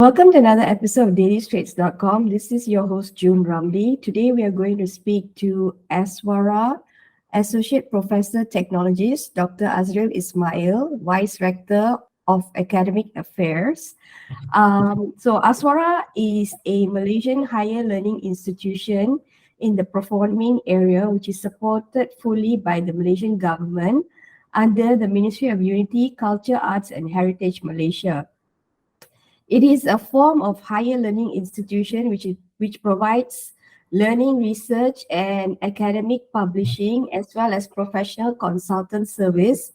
Welcome to another episode of dailystraits.com. This is your host, June Ramli. Today we are going to speak to Aswara, Associate Professor Technologist, Dr. Azril Ismail, Vice Rector of Academic Affairs. So Aswara is a Malaysian higher learning institution in the performing area, which is supported fully by the Malaysian government under the Ministry of Unity, Culture, Arts and Heritage Malaysia. It is a form of higher learning institution which provides learning, research, and academic publishing, as well as professional consultant service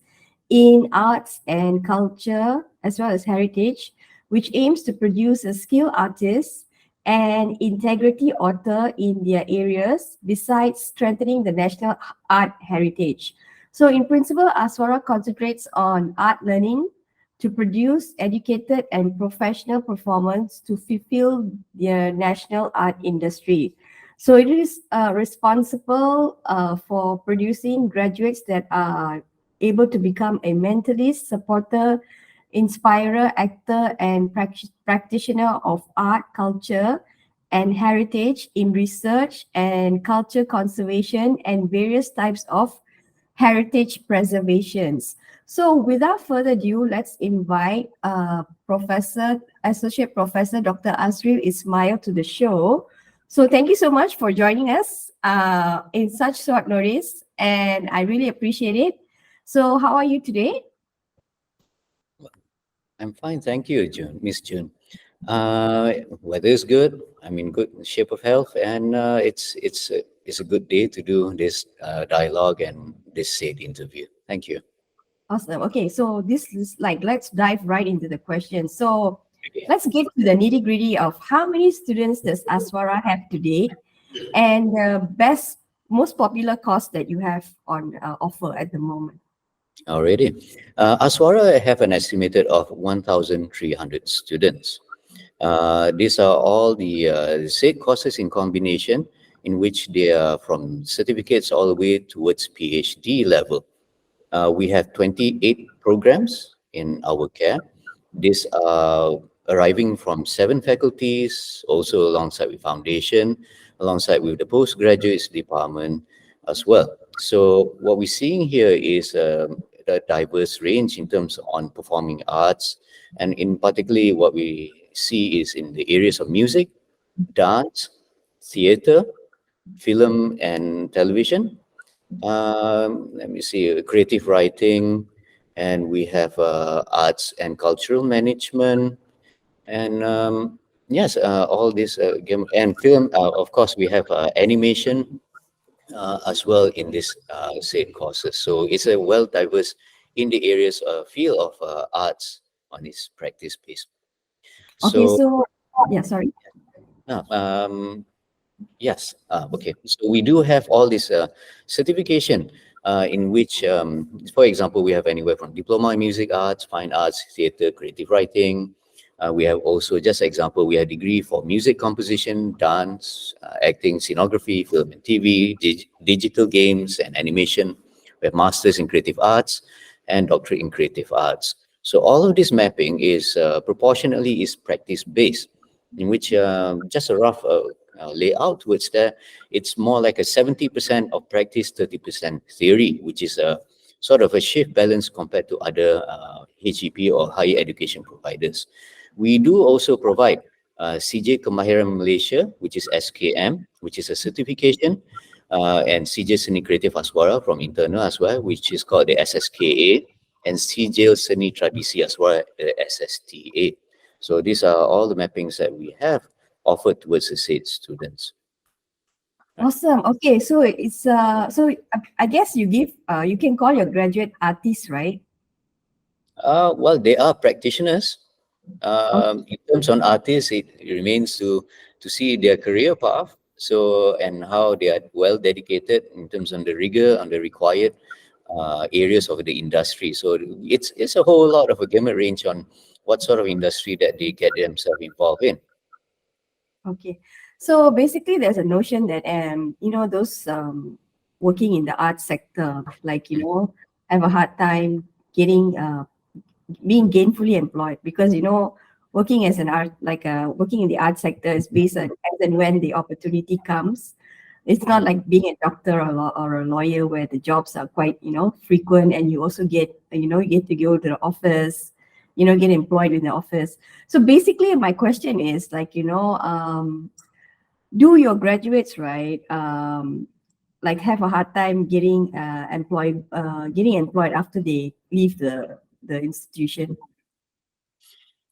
in arts and culture, as well as heritage, which aims to produce a skilled artist and integrity author in their areas, besides strengthening the national art heritage. So in principle, Aswara concentrates on art learning, to produce educated and professional performance to fulfill their national art industry. So it is responsible for producing graduates that are able to become a mentalist, supporter, inspirer, actor, and practitioner of art, culture, and heritage in research and culture conservation and various types of heritage preservations. So without further ado, let's invite Associate Professor Dr. Azril Ismail to the show. So thank you so much for joining us in such short notice, and I really appreciate it. So how are you today? I'm fine, thank you, June, Miss June. Weather is good. I'm in good shape of health, and it's a good day to do this dialogue and this said interview. Thank you. Awesome. Okay, so this is let's dive right into the question. So Okay. let's get to the nitty gritty of how many students does Aswara have today, and the most popular course that you have on offer at the moment. Already, Aswara have an estimated of 1,300 students. These are all the said courses in combination, in which they are from certificates all the way towards PhD level. We have 28 programs in our care. These are arriving from 7 faculties, also alongside with foundation, alongside with the postgraduates department as well. So what we're seeing here is a diverse range in terms on performing arts, and in particularly what we see is in the areas of music, dance, theater, film and television. Let me see, creative writing, and we have arts and cultural management, and yes, all this game and film. Of course, we have animation as well in this said courses. So it's a well diverse in the areas field of arts on its practice base. Okay, So so yeah, sorry. uh, yes, okay. So we do have all this certification in which, for example, we have anywhere from diploma in music arts, fine arts, theater, creative writing. We have also, just example, we have degree for music composition, dance, acting, scenography, film and TV, digital games and animation. We have masters in creative arts and doctorate in creative arts. So all of this mapping is proportionately is practice based, in which just a rough layout towards there, it's more like a 70% of practice, 30% theory, which is a sort of a shift balance compared to other HEP or higher education providers. We do also provide CJ Kemahiran Malaysia, which is SKM, which is a certification, and CJ Seni Creative Aswara from internal as well, which is called the SSKA, and CJ Seni Tradisi Aswara, the SSTA. So these are all the mappings that we have offered towards the said students. Awesome. Okay, so I guess you can call your graduate artists, right? Well, they are practitioners. Okay. In terms on artists, it remains to see their career path. So and how they are well dedicated in terms on the rigor on the required areas of the industry. So it's a whole lot of a gamut range on what sort of industry that they get themselves involved in. Okay. So basically, there's a notion that those working in the arts sector, have a hard time getting being gainfully employed because working as an art, working in the art sector is based on as and when the opportunity comes. It's not like being a doctor or a lawyer where the jobs are quite, frequent, and you also get, you get to go to the office, get employed in the office. So basically my question is like, do your graduates, right, like have a hard time getting employed after they leave the institution?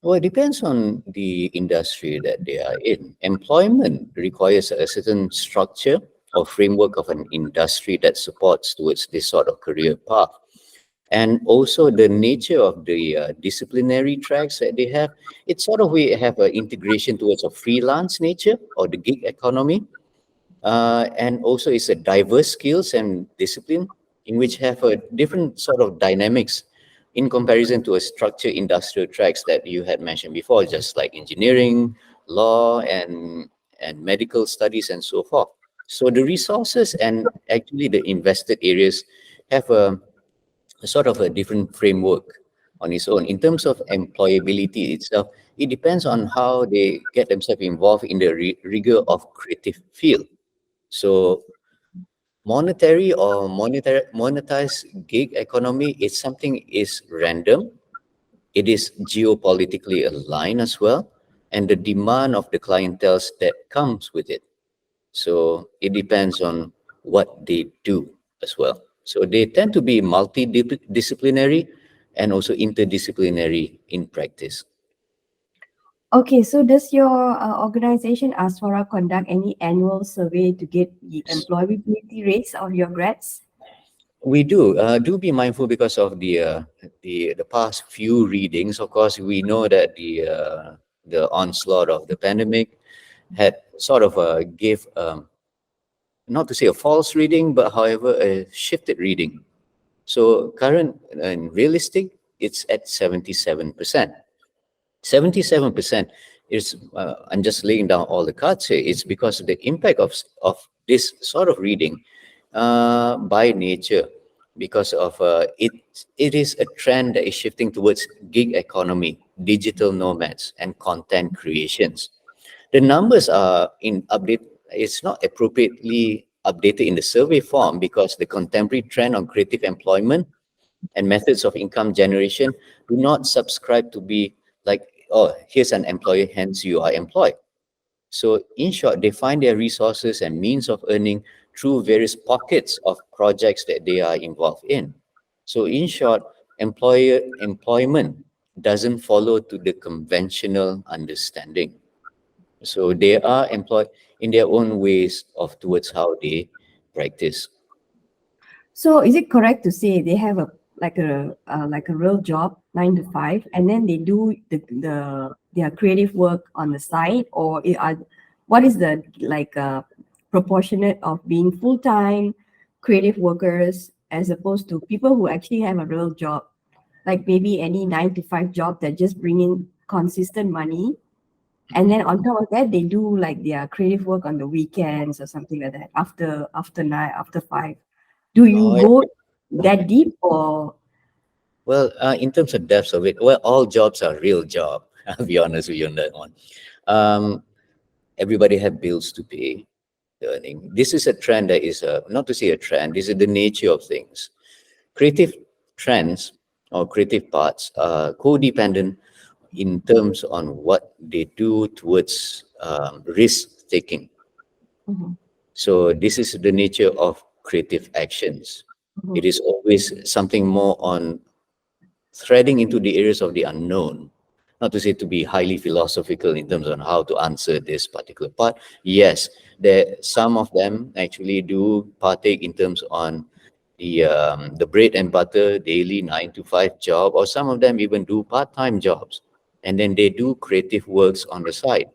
Well, it depends on the industry that they are in. Employment requires a certain structure or framework of an industry that supports towards this sort of career path. And also the nature of the disciplinary tracks that they have, it's sort of we have an integration towards a freelance nature or the gig economy. And also it's a diverse skills and discipline in which have a different sort of dynamics in comparison to a structured industrial tracks that you had mentioned before, just like engineering, law, and medical studies and so forth. So the resources and actually the invested areas have a sort of a different framework on its own. In terms of employability itself, it depends on how they get themselves involved in the rigor of creative field. So monetary or monetized gig economy is something is random. It is geopolitically aligned as well, and the demand of the clientele that comes with it. So it depends on what they do as well. So they tend to be multidisciplinary and also interdisciplinary in practice. Okay, so does your organization Aswara conduct any annual survey to get the employability rates of your grads? We do be mindful because of the past few readings. Of course, we know that the onslaught of the pandemic had sort of gave not to say a false reading, but however a shifted reading. So current and realistic, it's at 77%. 77% is, I'm just laying down all the cards here. It's because of the impact of this sort of reading by nature, because of it is a trend that is shifting towards gig economy, digital nomads, and content creations. The numbers are in update. It's not appropriately updated in the survey form because the contemporary trend on creative employment and methods of income generation do not subscribe to be like, oh, here's an employer, hence you are employed. So in short, they find their resources and means of earning through various pockets of projects that they are involved in. So in short, employment doesn't follow to the conventional understanding. So they are employed in their own ways of towards how they practice. So is it correct to say they have a real job, 9 to 5, and then they do their creative work on the side, or what is the proportionate of being full time creative workers as opposed to people who actually have a real job, like maybe any 9 to 5 job that just bring in consistent money, and then on top of that they do like their creative work on the weekends or something like that after 5. Do you Oh, yeah. go that deep or? Well, in terms of depths of it, well, all jobs are real job. I'll be honest with you on that one. Um, Everybody have bills to pay. Earning. This is a trend that is not to say a trend. This is the nature of things. Creative trends or creative parts are codependent in terms on what they do towards risk taking. Mhm, So this is the nature of creative actions. mhm. It is always something more on threading into the areas of the unknown. Not to say to be highly philosophical in terms on how to answer this particular part. Yes, there some of them actually do partake in terms on the bread and butter daily 9 to 5 job, or some of them even do part-time jobs, and then they do creative works on the side.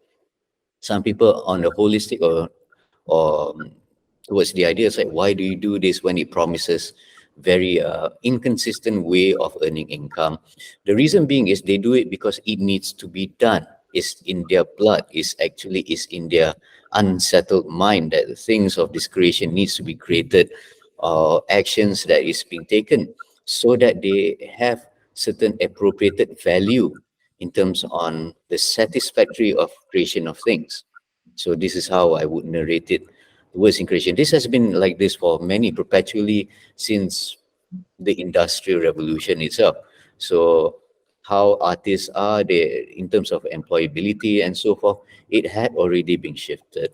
Some people on the holistic or towards the ideas like, why do you do this when it promises very inconsistent way of earning income? The reason being is they do it because it needs to be done. It's in their blood. Is in their unsettled mind that the things of this creation needs to be created, actions that is being taken, so that they have certain appropriated value in terms on the satisfactory of creation of things. So this is how I would narrate it towards in creation. This has been like this for many, perpetually since the industrial revolution itself. So how artists are they in terms of employability and so forth, it had already been shifted,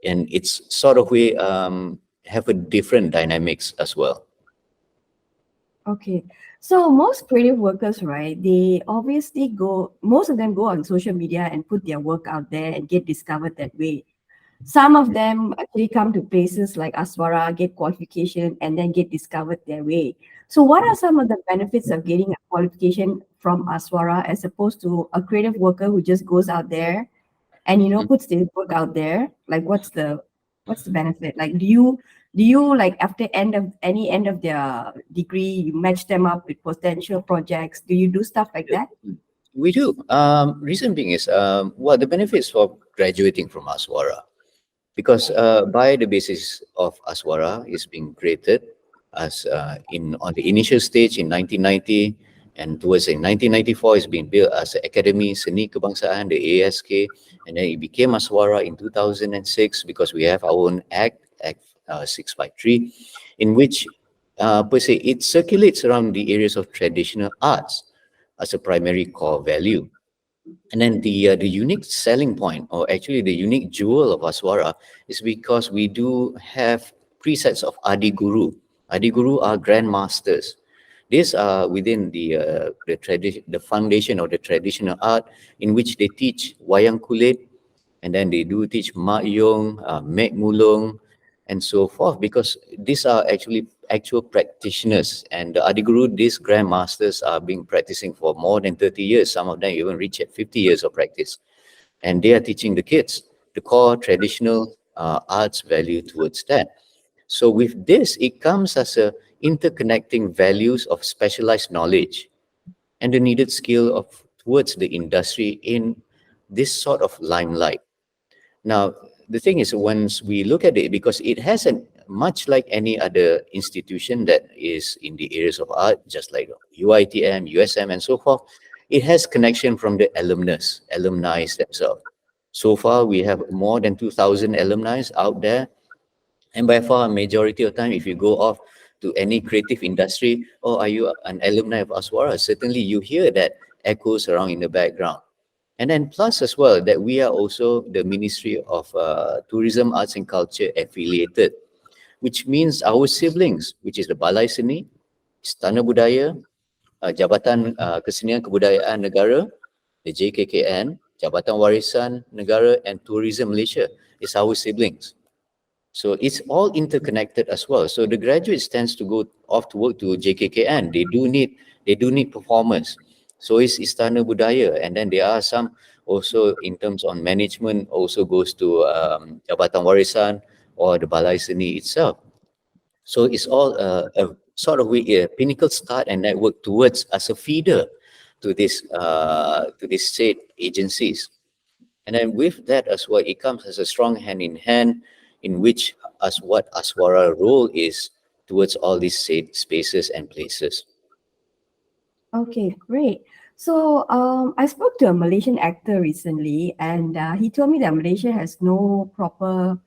and it's sort of we have a different dynamics as well. Okay. So most creative workers, right, they obviously most of them go on social media and put their work out there and get discovered that way. Some of them actually come to places like Aswara, get qualification, and then get discovered their way. So, what are some of the benefits of getting a qualification from Aswara as opposed to a creative worker who just goes out there and puts their work out there? Like, what's the benefit? Like, do you like after end of their degree, you match them up with potential projects? Do you do stuff like that? We do. Reason being is, well, the benefits for graduating from Aswara, because by the basis of Aswara is being created as in on the initial stage in 1990, and towards in 1994 it's been built as the Academy Seni Kebangsaan, the ASK, and then it became Aswara in 2006 because we have our own Act 653, in which per se it circulates around the areas of traditional arts as a primary core value. And then the unique selling point, or actually the unique jewel of Aswara, is because we do have presets of Adi Guru. Adi Guru are grandmasters. These are within the tradition, the foundation of the traditional art, in which they teach wayang kulit, and then they do teach mak yong, mek mulung, and so forth, because these are actually actual practitioners. And the Adiguru, these grandmasters are being practicing for more than 30 years. Some of them even reach at 50 years of practice. And they are teaching the kids the core traditional arts value towards that. So with this, it comes as a interconnecting values of specialized knowledge and the needed skill of towards the industry in this sort of limelight. Now, the thing is, once we look at it, because it has a much like any other institution that is in the areas of art, just like UITM, USM, and so forth, it has connection from the alumni themselves. So far, we have more than 2,000 alumni out there, and by far, majority of time, if you go off to any creative industry, oh, are you an alumni of Aswara? Certainly, you hear that echoes around in the background. And then plus as well that we are also the Ministry of Tourism, Arts and Culture affiliated, which means our siblings, which is the Balai Seni, Istana Budaya, Jabatan Kesenian Kebudayaan Negara, the JKKN, Jabatan Warisan Negara, and Tourism Malaysia is our siblings. So it's all interconnected as well. So the graduates tends to go off to work to JKKN. They do need performers. So is Istana Budaya, and then there are some also in terms on management also goes to Jabatan Warisan or the Balai Seni itself. So it's all a sort of a pinnacle start and network towards as a feeder to these state agencies. And then with that as well, it comes as a strong hand in hand in which as what Aswara role is towards all these spaces and places. Okay, great. So I spoke to a Malaysian actor recently, and he told me that Malaysia has no proper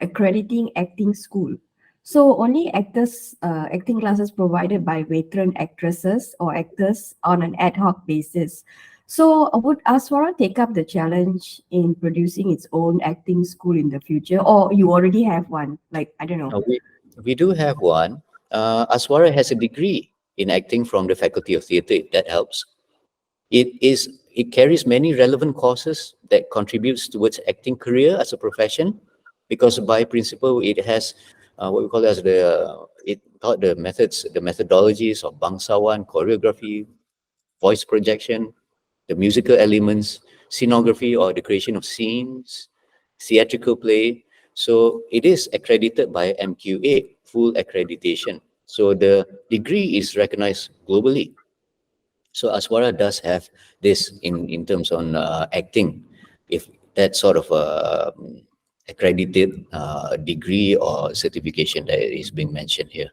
accrediting acting school. So only acting classes provided by veteran actresses or actors on an ad hoc basis. So would Aswara take up the challenge in producing its own acting school in the future, or you already have one? Like, I don't know. We do have one. Aswara has a degree in acting from the Faculty of Theatre, if that helps. It carries many relevant courses that contributes towards acting career as a profession, because by principle it has what we call as it taught the methodologies of bangsawan, choreography, voice projection, the musical elements, scenography or the creation of scenes, theatrical play. So it is accredited by MQA, full accreditation. So the degree is recognized globally. So Aswara does have this in terms on acting, if that sort of accredited degree or certification that is being mentioned here.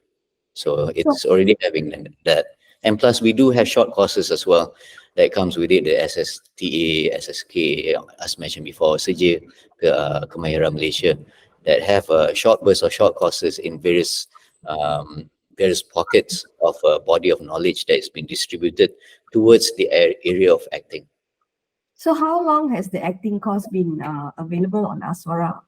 So So it's already having that. And plus, we do have short courses as well that comes with it, the SSTA, SSK, as mentioned before, CJ, Kemahiran Malaysia, that have a short burst of short courses in various pockets of a body of knowledge that is being distributed towards the area of acting. So how long has the acting course been available on Aswara?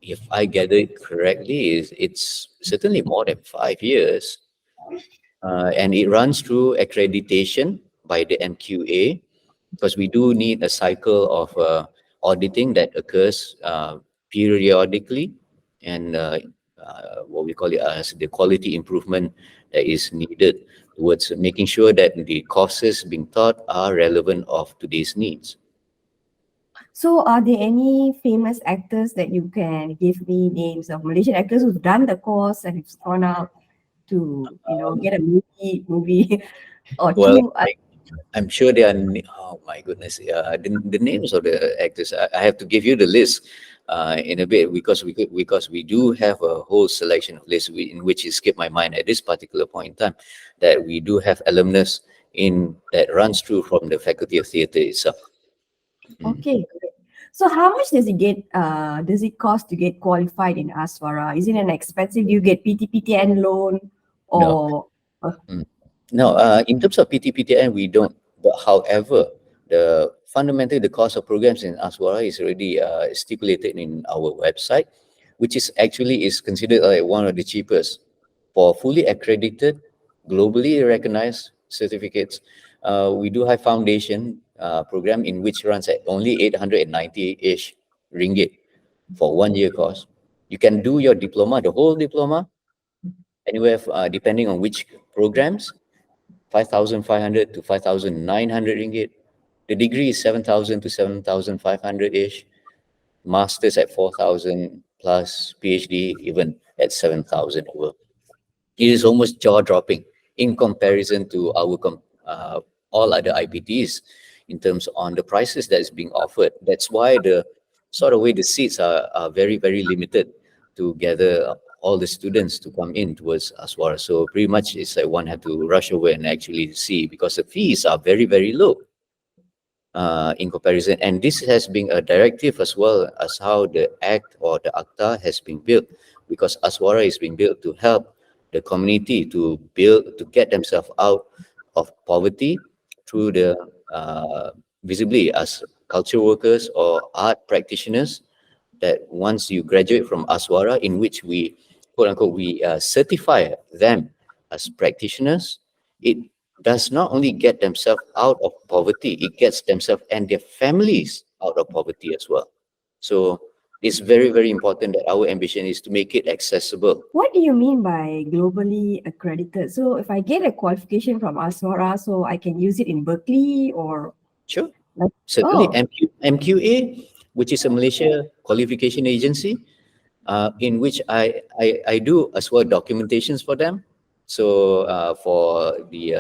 If I gather it correctly, it's certainly more than 5 years. And it runs through accreditation by the MQA, because we do need a cycle of auditing that occurs periodically, and what we call it as the quality improvement that is needed towards making sure that the courses being taught are relevant of today's needs. So are there any famous actors that you can give me names of Malaysian actors who've done the course and have gone out to, get a movie or Well, two? I'm sure they are. Oh my goodness! The names of the actors. I have to give you the list in a bit, because we do have a whole selection of lists in which it skipped my mind at this particular point in time, that we do have alumnus in that runs through from the Faculty of Theatre itself. Okay, great. So how much does it cost to get qualified in Aswara? Is it an expensive? Do you get PTPTN loan No, or no. In terms of PTPTN, we don't. But however, fundamentally the cost of programs in Aswara is already stipulated in our website, which is considered like one of the cheapest for fully accredited, globally recognized certificates. We do have foundation program in which runs at only 890-ish ringgit for 1 year course. You can do your diploma, the whole diploma, anywhere depending on which programs, 5,500 to 5,900 ringgit. The degree is 7,000 to 7,500-ish. Masters at 4,000 plus, PhD even at 7,000 over. It is almost jaw-dropping in comparison to all other IPTs in terms on the prices that is being offered. That's why the sort of way the seats are very, very limited to gather all the students to come in towards Aswara. So pretty much it's like one have to rush over and actually see, because the fees are very, very low in comparison. And this has been a directive as well as how the Act or the ACTA has been built, because Aswara is being built to help the community to get themselves out of poverty through the visibly as culture workers or art practitioners, that once you graduate from Aswara, in which we, quote unquote, we certify them as practitioners, it does not only get themselves out of poverty, it gets themselves and their families out of poverty as well. So it's very, very important that our ambition is to make it accessible. what do you mean by globally accredited? So if I get a qualification from Aswara, so I can use it in Berkeley or Sure. like, Certainly, oh, MQA, which is a Malaysia qualification agency, in which I do as well documentations for them. So for the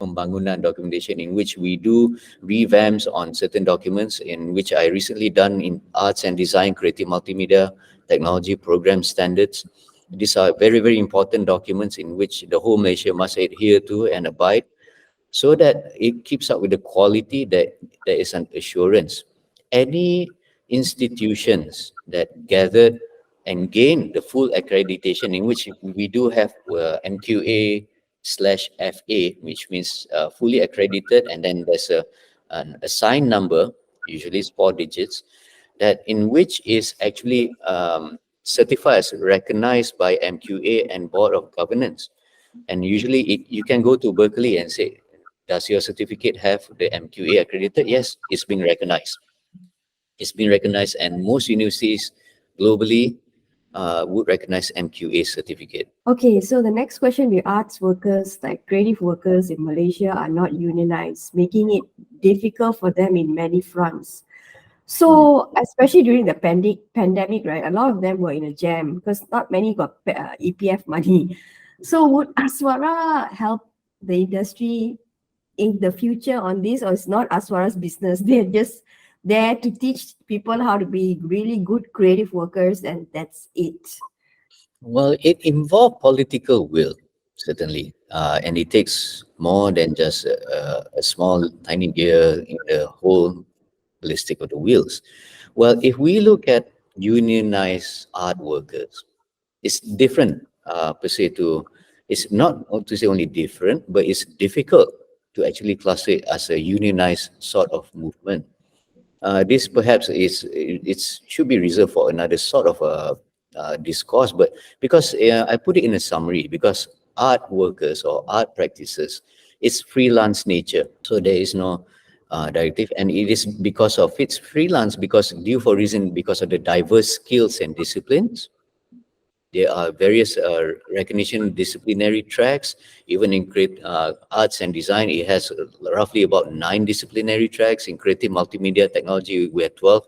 pembangunan documentation, in which we do revamps on certain documents, in which I recently done in arts and design, creative multimedia, technology program standards. These are very, very important documents in which the whole Malaysia must adhere to and abide, so that it keeps up with the quality that there is an assurance. Any institutions that gathered and gained the full accreditation, in which we do have MQA/FA, which means fully accredited, and then there's an assigned number, usually it's 4 digits, that in which is actually certified as recognized by MQA and Board of Governance. And usually you can go to Berkeley and say, does your certificate have the MQA accredited? Yes, it's being recognized. It's been recognized, and most universities globally would recognize MQA certificate. okay. So the next question, the arts workers, like creative workers in Malaysia, are not unionized, making it difficult for them in many fronts. So, especially during the pandemic, right? A lot of them were in a jam because not many got EPF money. So, would Aswara help the industry in the future on this, or it's not Aswara's business? They're just there to teach people how to be really good creative workers, and that's it. Well, it involved political will, certainly. and it takes more than just a small, tiny gear in the whole ballistic of the wheels. Well, if we look at unionized art workers, it's different per se to, it's not to say only different, but it's difficult to actually class it as a unionized sort of movement. This perhaps should be reserved for another sort of discourse, but because I put it in a summary, because art workers or art practices, it's freelance nature, so there is no directive, and it is because of its freelance, because due for reason because of the diverse skills and disciplines. There are various recognition disciplinary tracks. Even in arts and design, it has roughly about 9 disciplinary tracks. In creative multimedia technology, we have 12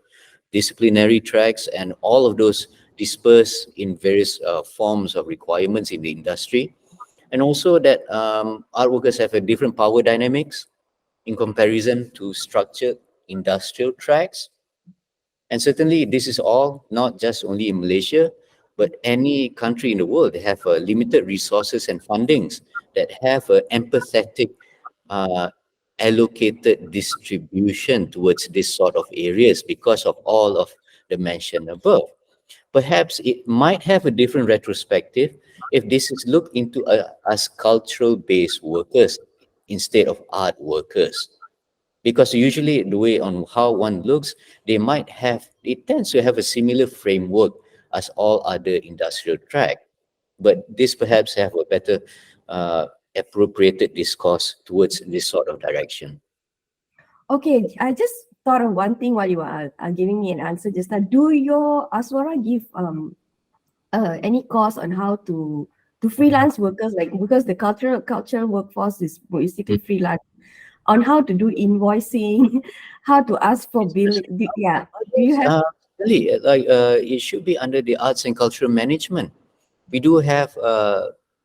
disciplinary tracks, and all of those disperse in various forms of requirements in the industry. And also that art workers have a different power dynamics in comparison to structured industrial tracks. And certainly, this is all not just only in Malaysia, but any country in the world. They have limited resources and fundings that have an empathetic, uh, allocated distribution towards this sort of areas because of all of the mentioned above. Perhaps it might have a different retrospective if this is looked into as cultural-based workers instead of art workers, because usually the way on how one looks, they might have, it tends to have a similar framework as all other industrial track, but this perhaps have a better appropriated discourse towards this sort of direction. Okay, I just thought of one thing while you are giving me an answer just now. Do your Aswara give any course on how to freelance workers, like because the cultural workforce is basically freelance, on how to do invoicing, how to ask for bill? Yeah, do you Yes, have? really, it should be under the arts and cultural management. We do have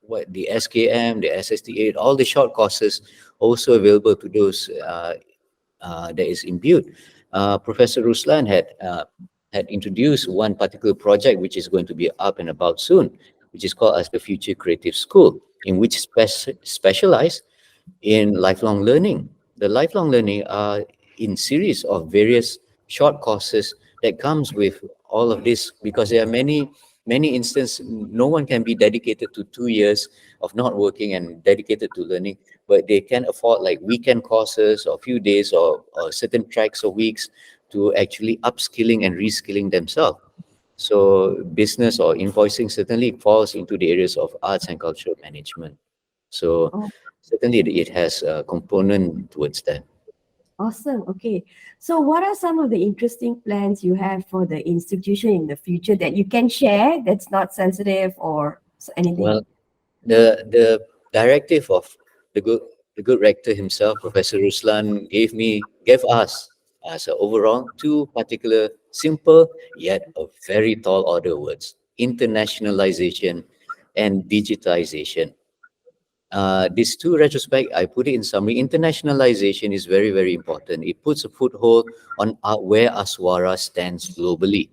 what the SKM, the SST8, all the short courses also available to those that is imbued. Professor Ruslan had introduced one particular project which is going to be up and about soon, which is called as the Future Creative School, in which specialize in lifelong learning. The lifelong learning are in series of various short courses that comes with all of this, because there are many instances no one can be dedicated to 2 years of not working and dedicated to learning, but they can afford like weekend courses or few days or certain tracks or weeks to actually upskilling and reskilling themselves. So business or invoicing certainly falls into the areas of arts and cultural management. So Oh, certainly it has a component towards that. awesome. Okay, so what are some of the interesting plans you have for the institution in the future that you can share, that's not sensitive or anything? Well, the directive of the good the good rector himself, Professor Ruslan, gave us as a overall two particular simple yet a very tall order words: internationalization and digitization. These two retrospect, I put it in summary. Internationalization is very, very important. It puts a foothold on where Aswara stands globally.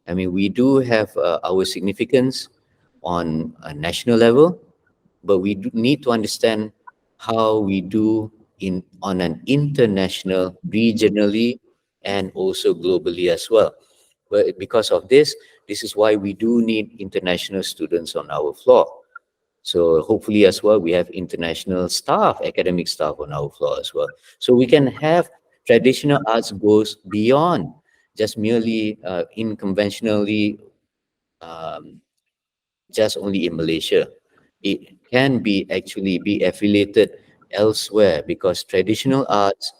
I mean, we do have our significance on a national level, but we do need to understand how we do in on an international, regionally, and also globally as well. But because of this, this is why we do need international students on our floor. So hopefully as well, we have international staff, academic staff on our floor as well. So we can have traditional arts goes beyond just merely in conventionally um, just only in Malaysia. It can be actually be affiliated elsewhere, because traditional arts,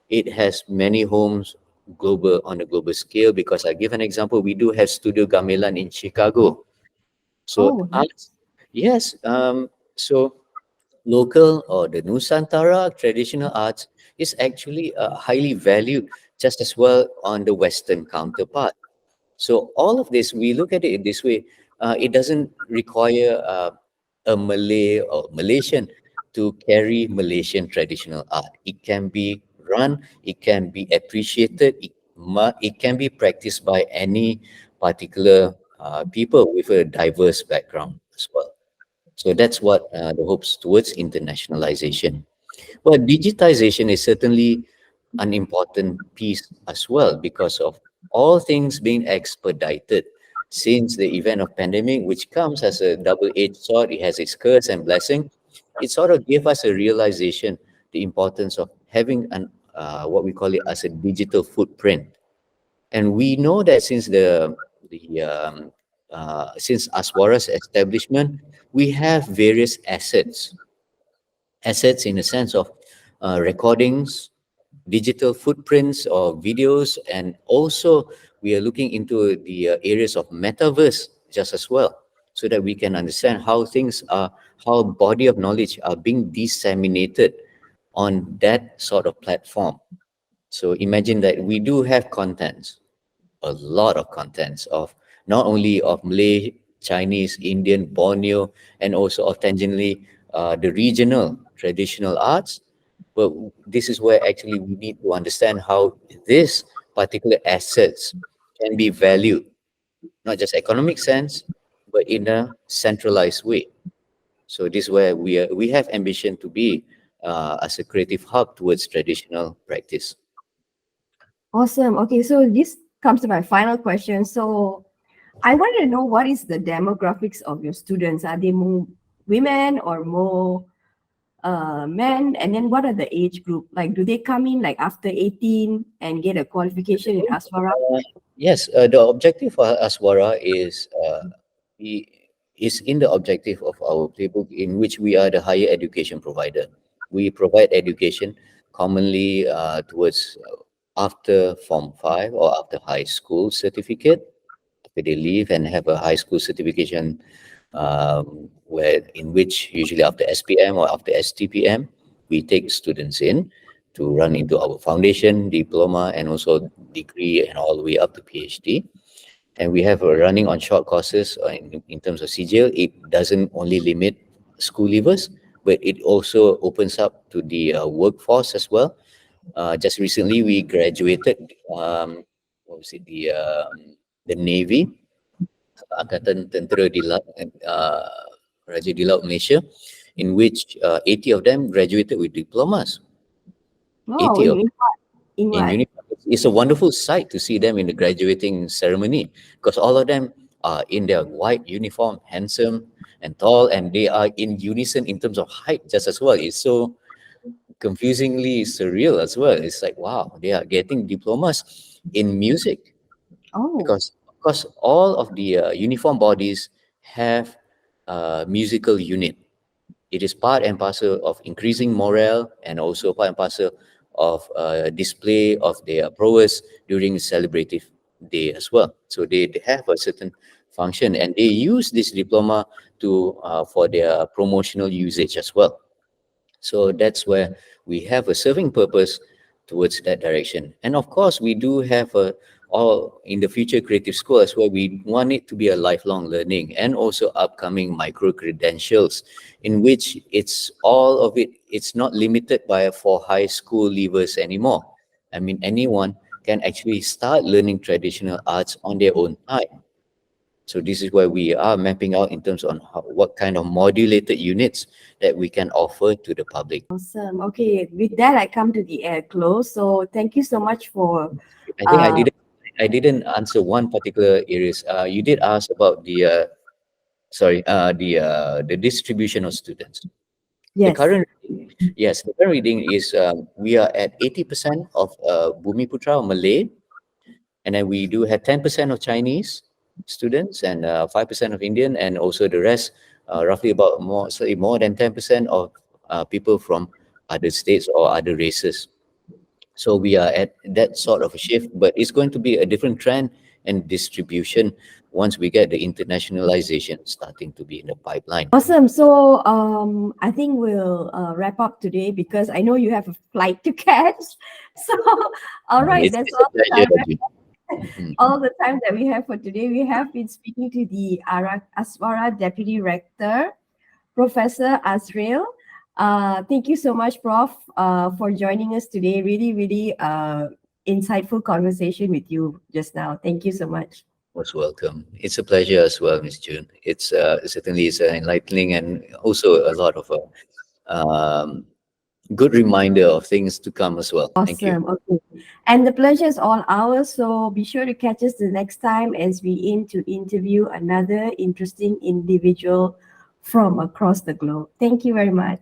it has many homes global on a global scale. Because I give an example, we do have Studio Gamelan in Chicago. So Oh, arts, yes. So local or the Nusantara traditional arts is actually highly valued just as well on the Western counterpart. So all of this, we look at it in this way. It doesn't require a Malay or Malaysian to carry Malaysian traditional art. It can be run, it can be appreciated, it can be practiced by any particular people with a diverse background as well. So that's what the hopes towards internationalization. Well, digitization is certainly an important piece as well because of all things being expedited since the event of pandemic, which comes as a double-edged sword. It has its curse and blessing. It sort of gave us a realization the importance of having an what we call it as a digital footprint. And we know that since Aswara's establishment, we have various assets in the sense of recordings, digital footprints or videos, and also we are looking into the areas of metaverse just as well, so that we can understand how body of knowledge are being disseminated on that sort of platform. So imagine that we do have contents, a lot of contents of not only of Malay, Chinese, Indian, Borneo, and also of tangentially the regional traditional arts. But this is where actually we need to understand how this particular assets can be valued, not just economic sense, but in a centralized way. So this is where we have ambition to be as a creative hub towards traditional practice. Awesome. Okay, so this comes to my final question. So I want to know, what is the demographics of your students? Are they more women or more men? And then what are the age group? Like, do they come in like after 18 and get a qualification in Aswara? Yes, the objective for Aswara i- is in the objective of our playbook, in which we are the higher education provider. We provide education commonly towards after Form 5 or after high school certificate. After they leave and have a high school certification, where in which usually after SPM or after STPM, we take students in to run into our foundation, diploma, and also degree, and all the way up to PhD. And we have running on short courses in terms of CGL. It doesn't only limit school leavers, but it also opens up to the workforce as well. Just recently, we graduated. What was it? The Navy, Angkatan Tentera di Laut, Raja di Laut Malaysia, in which 80 of them graduated with diplomas. Oh, 80 of in in what? uniform. It's a wonderful sight to see them in the graduating ceremony, because all of them are in their white uniform, handsome and tall, and they are in unison in terms of height just as well. It's so confusingly surreal as well. It's like, wow, they are getting diplomas in music, Oh, because of course all of the uniform bodies have a musical unit. It is part and parcel of increasing morale, and also part and parcel of display of their prowess during celebrative day as well. So they have a certain function, and they use this diploma to for their promotional usage as well. So that's where we have a serving purpose towards that direction. And of course, we do have a all in the future creative school as well. We want it to be a lifelong learning, and also upcoming micro credentials, in which it's all of it. It's not limited by for high school leavers anymore. I mean, anyone can actually start learning traditional arts on their own time. So this is where we are mapping out in terms on what kind of modulated units that we can offer to the public. awesome. Okay, with that, I come to the close. So thank you so much for, I think uh, I didn't answer one particular areas. You did ask about the distribution of students. The yes. current Yes, the current reading is we are at 80% of Bumi Putra or Malay, and then we do have 10% of Chinese students, and 5% of Indian, and also the rest, roughly about slightly more than 10% of people from other states or other races. So we are at that sort of a shift, but it's going to be a different trend and distribution once we get the internationalization starting to be in the pipeline. Awesome. So I think we'll wrap up today because I know you have a flight to catch. So, all right, that's It's a all the pleasure, time. Raju. Mhm. All the time that we have for today. We have been speaking to the Aswara Deputy Rector, Professor Azril. Thank you so much, Prof, for joining us today. Really, really insightful conversation with you just now. Thank you so much. Most welcome. It's a pleasure as well, Miss June. It's certainly is enlightening and also a lot of good reminder of things to come as well. Thank you. Awesome. Okay. And the pleasure is all ours. So be sure to catch us the next time as we aim to interview another interesting individual from across the globe. Thank you very much.